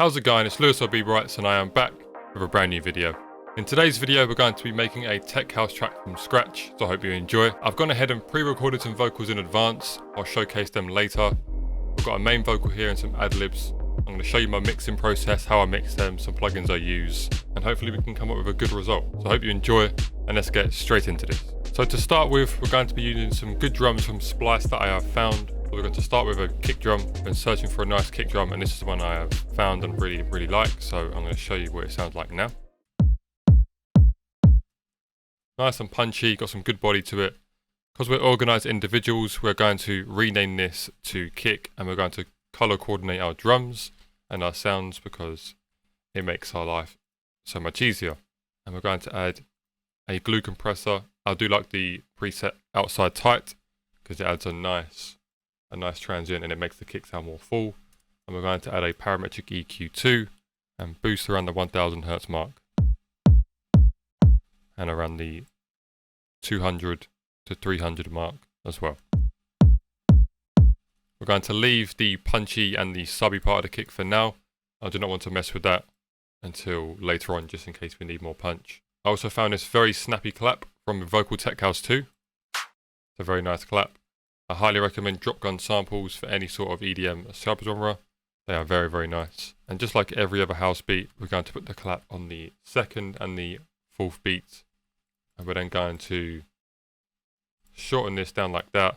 How's it going? It's Lewis of BBrightz and I am back with a brand new video. In today's video we're going to be making a tech house track from scratch, so I hope you enjoy. I've gone ahead and pre-recorded some vocals in advance. I'll showcase them later. I've got a main vocal here and some ad-libs. I'm going to show you my mixing process, how I mix them, some plugins I use, and hopefully we can come up with a good result. So I hope you enjoy, and let's get straight into this. So to start with, we're going to be using some good drums from Splice that I have found. So we're going to start with a kick drum. I've been searching for a nice kick drum, and this is the one I have found and really like. So I'm going to show you what it sounds like now. Nice and punchy, got some good body to it. Because we're organized individuals, we're going to rename this to kick, and we're going to color coordinate our drums and our sounds because it makes our life so much easier. And we're going to add a glue compressor. I do like the preset outside tight because it adds a nice transient and it makes the kick sound more full. And we're going to add a parametric EQ2 and boost around the 1000 Hertz mark and around the 200 to 300 mark as well. We're going to leave the punchy and the subby part of the kick for now. I do not want to mess with that until later on, just in case we need more punch. I also found this very snappy clap from Vocal Tech House 2. It's a very nice clap. I highly recommend drop gun samples for any sort of EDM subgenre. They are very nice. And just like every other house beat, we're going to put the clap on the second and the fourth beat. And we're then going to shorten this down like that.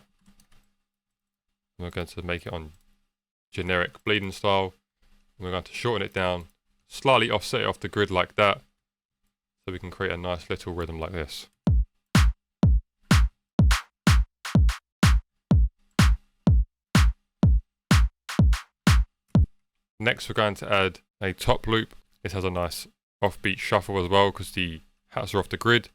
And we're going to make it on generic bleeding style. And we're going to shorten it down, slightly offset it off the grid like that. So we can create a nice little rhythm like this. Next we're going to add a top loop. This has a nice offbeat shuffle as well because the hats are off the grid.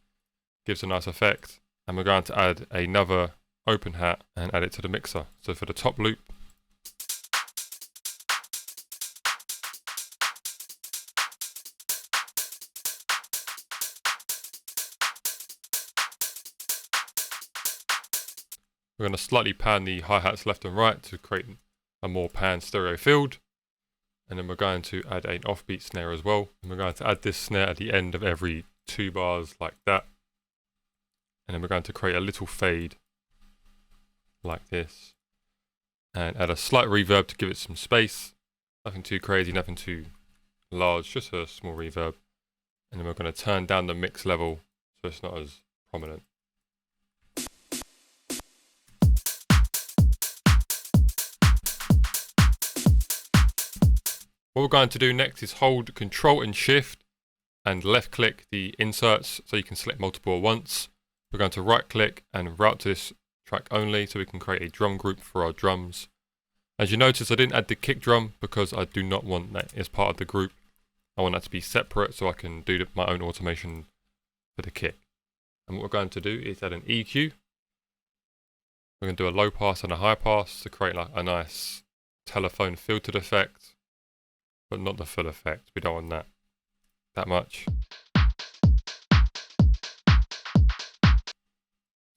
Gives a nice effect. And we're going to add another open hat and add it to the mixer. So for the top loop, we're going to slightly pan the hi-hats left and right to create a more pan stereo field. And then we're going to add an offbeat snare as well. And we're going to add this snare at the end of every 2 bars like that. And then we're going to create a little fade like this. And add a slight reverb to give it some space. Nothing too crazy, nothing too large, just a small reverb. And then we're going to turn down the mix level so it's not as prominent. What we're going to do next is hold Control and Shift and left click the inserts so you can select multiple at once. We're going to right click and route to this track only so we can create a drum group for our drums. As you notice, I didn't add the kick drum because I do not want that as part of the group. I want that to be separate so I can do my own automation for the kick. And what we're going to do is add an EQ. We're going to do a low pass and a high pass to create like a nice telephone filtered effect. But not the full effect, we don't want that much.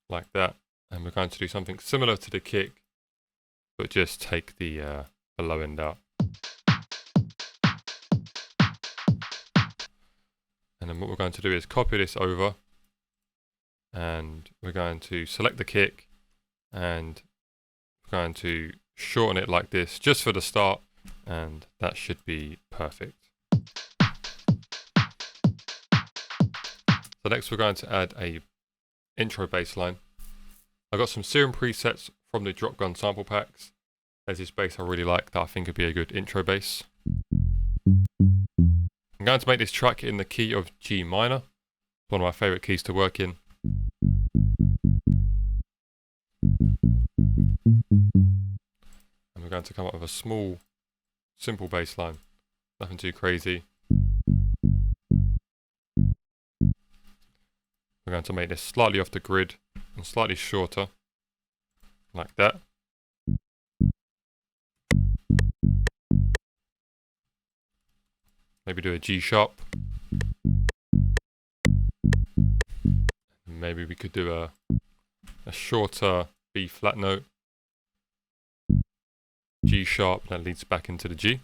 Like that. And we're going to do something similar to the kick, but just take the low end out. And then what we're going to do is copy this over, and we're going to select the kick, and we're going to shorten it like this, just for the start. And that should be perfect. So next we're going to add a intro bass line. I got some Serum presets from the drop gun sample packs. There's this bass I really like that I think would be a good intro bass. I'm going to make this track in the key of G minor. It's one of my favorite keys to work in. And we're going to come up with a small simple bass line, nothing too crazy. We're going to make this slightly off the grid and slightly shorter, like that. Maybe do a G sharp. Maybe we could do a shorter B flat note. G sharp, that leads back into the G.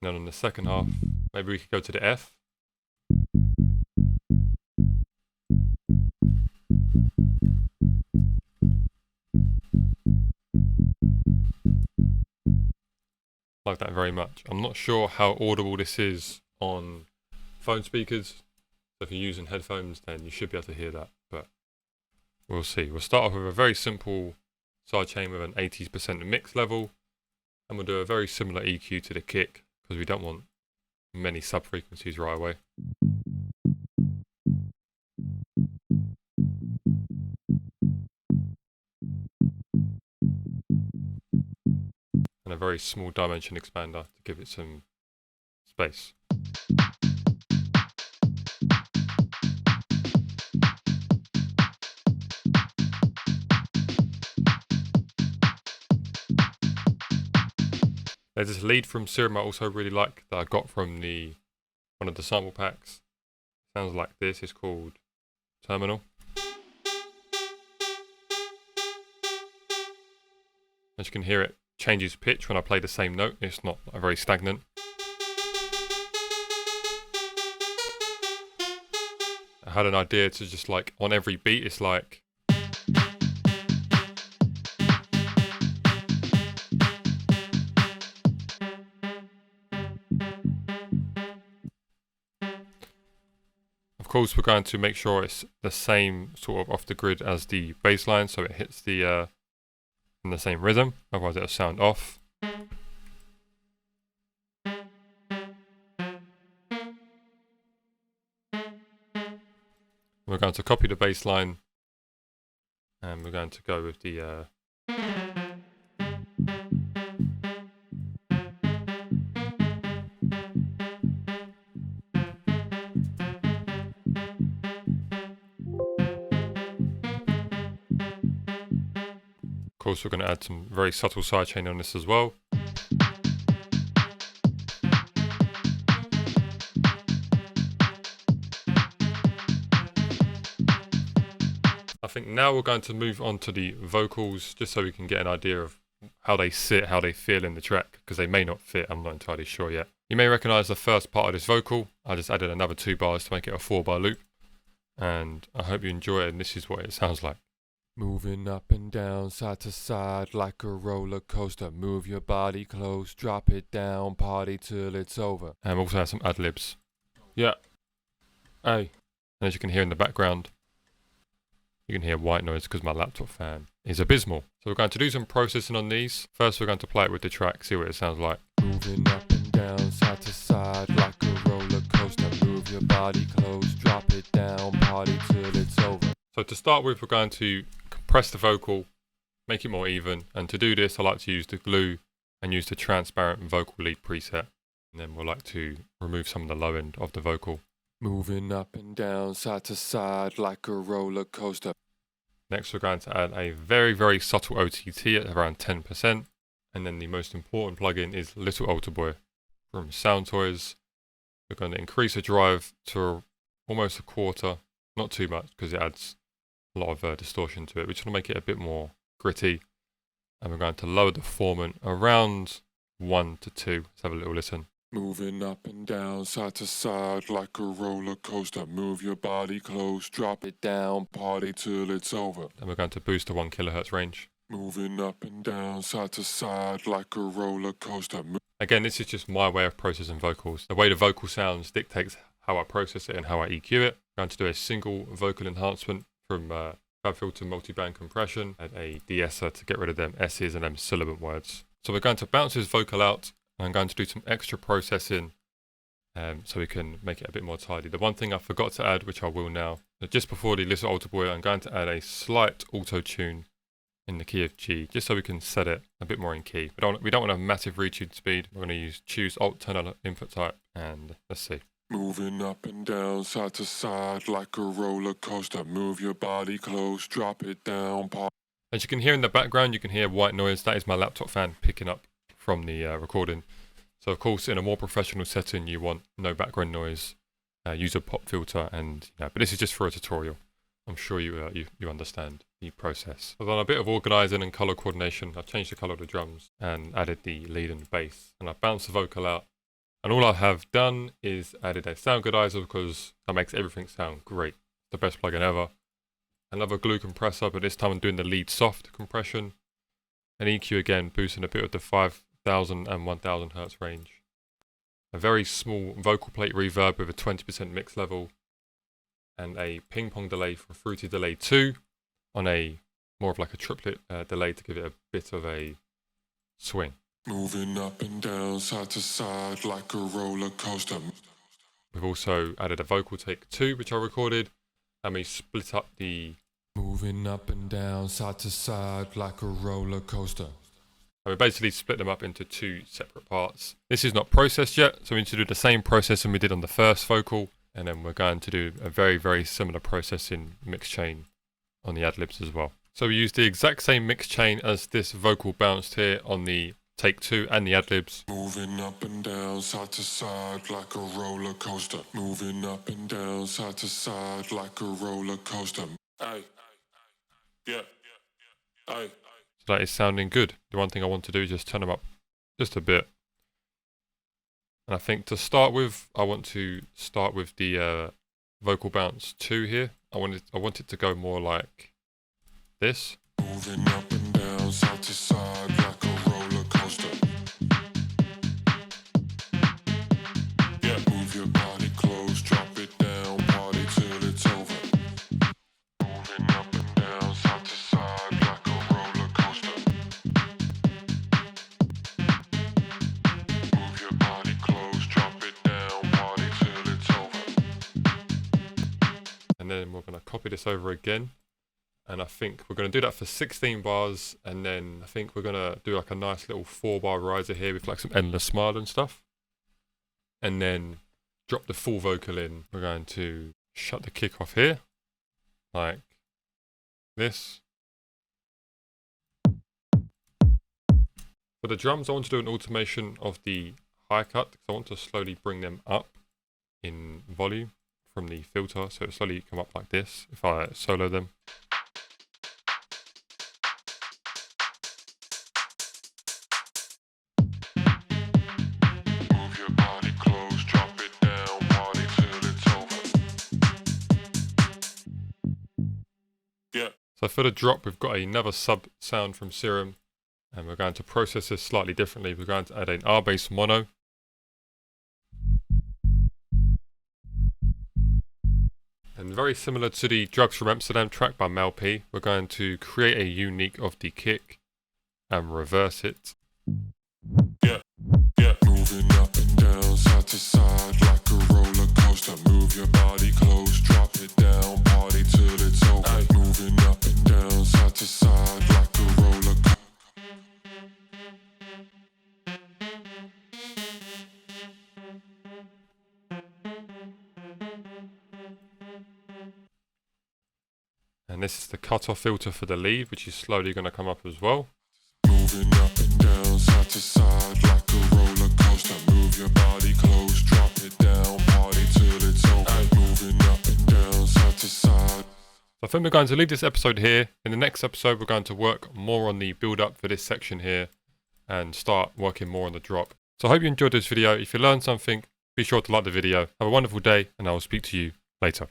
And then on the second half, maybe we could go to the F. Like that very much. I'm not sure how audible this is on phone speakers. So if you're using headphones, then you should be able to hear that, but we'll see. We'll start off with a very simple sidechain with an 80% mix level, and we'll do a very similar EQ to the kick because we don't want many sub frequencies right away. And a very small dimension expander to give it some space. There's this lead from Serum I also really like that I got from one of the sample packs. Sounds like this. It's called Terminal. As you can hear, it changes pitch when I play the same note. It's not very stagnant. I had an idea to just like on every beat, it's like of course, we're going to make sure it's the same sort of off the grid as the bass line, so it hits the in the same rhythm, otherwise it'll sound off. We're going to copy the bass line, and we're going to go with the of course, we're going to add some very subtle sidechain on this as well. I think now we're going to move on to the vocals, just so we can get an idea of how they sit, how they feel in the track, because they may not fit, I'm not entirely sure yet. You may recognise the first part of this vocal. I just added another 2 bars to make it a 4-bar loop, and I hope you enjoy it, and this is what it sounds like. Moving up and down, side to side, like a roller coaster. Move your body close, drop it down, party till it's over. And we also have some ad-libs. Yeah. Hey. And as you can hear in the background, you can hear white noise because my laptop fan is abysmal. So we're going to do some processing on these. First we're going to play it with the track, see what it sounds like. Moving up and down, side to side, like a roller coaster. Move your body close, drop it down, party till it's over. So to start with, we're going to compress the vocal, make it more even, and to do this I like to use the glue and use the transparent vocal lead preset, and then we'll like to remove some of the low end of the vocal. Moving up and down, side to side, like a roller coaster. Next we're going to add a very, very subtle OTT at around 10%, and then the most important plugin is Little Alter Boy from Sound Toys. We're going to increase the drive to almost a quarter, not too much because it adds a lot of distortion to it. We just want to make it a bit more gritty, and we're going to lower the formant around 1 to 2. Let's have a little listen. Moving up and down, side to side, like a roller coaster. Move your body close, drop it down, party till it's over. Then we're going to boost to 1 kilohertz range. Moving up and down, side to side, like a roller coaster. Again, this is just my way of processing vocals. The way the vocal sounds dictates how I process it and how I EQ it. I'm going to do a single vocal enhancement from FabFilter multiband compression and a de-esser to get rid of them S's and them sibilant words. So we're going to bounce this vocal out, and I'm going to do some extra processing so we can make it a bit more tidy. The one thing I forgot to add, which I will now, just before the Little Alter Boy, I'm going to add a slight auto-tune in the key of G, just so we can set it a bit more in key. We don't want a massive retune speed. We're going to choose Alt Turn input type, and let's see. Moving up and down, side to side, like a roller coaster. Move your body close, drop it down. As you can hear in the background, you can hear white noise. That is my laptop fan picking up from the recording. So of course, in a more professional setting, you want no background noise. Use a pop filter, and but this is just for a tutorial. I'm sure you understand the process. I've done a bit of organising and colour coordination. I've changed the colour of the drums and added the lead and bass, and I bounced the vocal out And all I have done is added a sound goodizer because that makes everything sound great. The best plugin ever. Another glue compressor, but this time I'm doing the lead soft compression. An EQ again, boosting a bit of the 5000 and 1000 Hz range. A very small vocal plate reverb with a 20% mix level. And a ping pong delay from Fruity Delay 2 on a more of like a triplet delay to give it a bit of a swing. Moving up and down, side to side like a roller coaster. We've also added a vocal take 2, which I recorded, and we split up the moving up and down, side to side like a roller coaster. And we basically split them up into 2 separate parts. This is not processed yet, so we need to do the same processing we did on the first vocal, and then we're going to do a very, very similar processing mix chain on the ad-libs as well. So we used the exact same mix chain as this vocal bounced here on the take 2 and the ad-libs. Moving up and down, side to side like a roller coaster. Moving up and down, side to side like a roller coaster. Aye. Yeah. Aye. So that is sounding good. The one thing I want to do is just turn them up just a bit. And I think to start with, I want to start with the vocal bounce 2 here. I want it to go more like this. Moving up and down, side to side like a roller coaster. Yeah, move your body close, drop it down, party till it's over. Moving up and down, side to side like a roller coaster. Move your body close, drop it down, party till it's over. And then we're going to copy this over again. And I think we're going to do that for 16 bars, and then I think we're going to do like a nice little 4-bar riser here with like some endless smile and stuff. And then drop the full vocal in. We're going to shut the kick off here, like this. For the drums, I want to do an automation of the high cut, because I want to slowly bring them up in volume from the filter, so it slowly come up like this if I solo them. So for the drop, we've got another sub sound from Serum, and we're going to process this slightly differently. We're going to add an R-bass mono. And very similar to the Drugs from Amsterdam track by Mel P, we're going to create a unique of the kick and reverse it. Yeah, moving up and down, side to side like a roller coaster. Move your body close, drop it down, party till it's over. Aye. Moving up and down, side to side like a roller coaster. And this is the cutoff filter for the lead, which is slowly going to come up as well. Moving up and down, side to side like a roller coaster. Move your body close, drop it down, party till it's over. Aye. Moving up and down, side to side. So I think we're going to leave this episode here. In the next episode, we're going to work more on the build up for this section here and start working more on the drop. So I hope you enjoyed this video. If you learned something, be sure to like the video. Have a wonderful day, and I will speak to you later.